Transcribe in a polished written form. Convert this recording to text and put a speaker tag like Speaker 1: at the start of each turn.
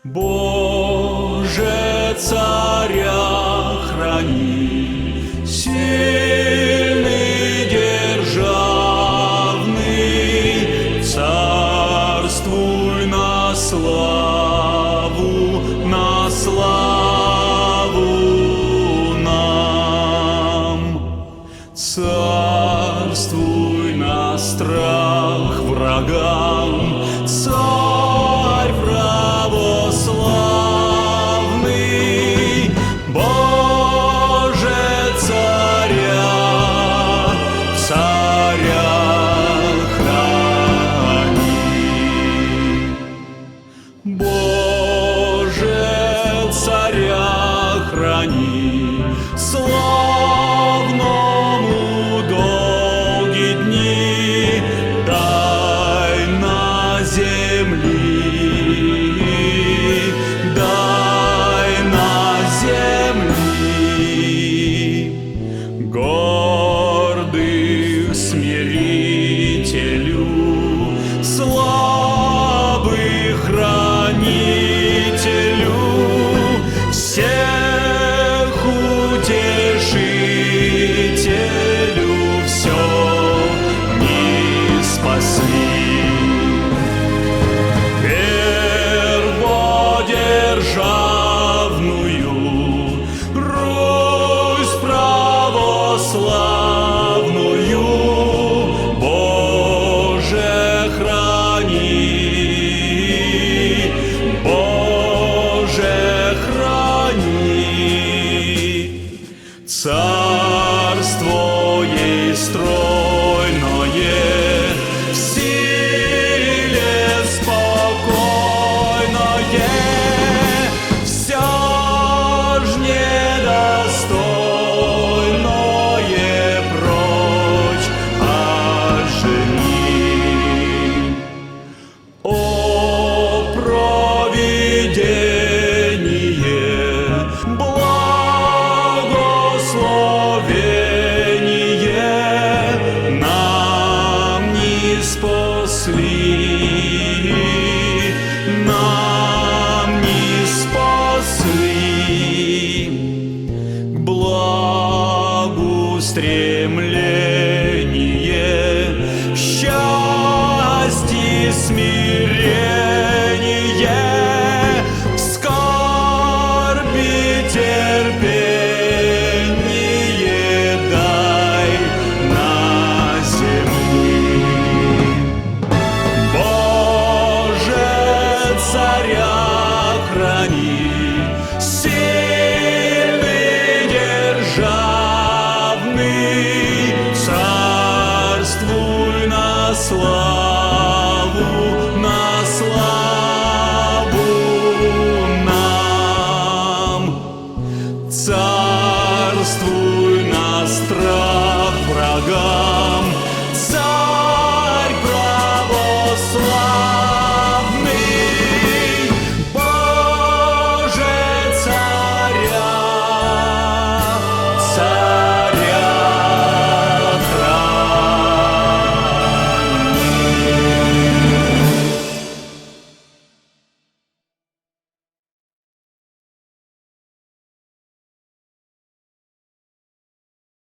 Speaker 1: Боже, царя храни, сильный, державный, царствуй на славу нам. Царствуй на страх врагам, Царь православный. Боже, царя храни. Боже, царя храни, славному долгие дни дай на земли, дай на земли. Гордых смирителю, слабых хранителю, всех утешителю все не спасли. Перводержавную Русь православную, Боже, храни, Боже, храни. Царство ей стройное, в силе спокойное, все ж недостойное прочь отжени. О провидение, благословение нам не спасли, нам не спасли. К благу стремление, счастье, смирение, в скорби терпение дай на земли. Боже, царя храни, сильный, державный, царствуй на славу нам. Царствуй на страх врага.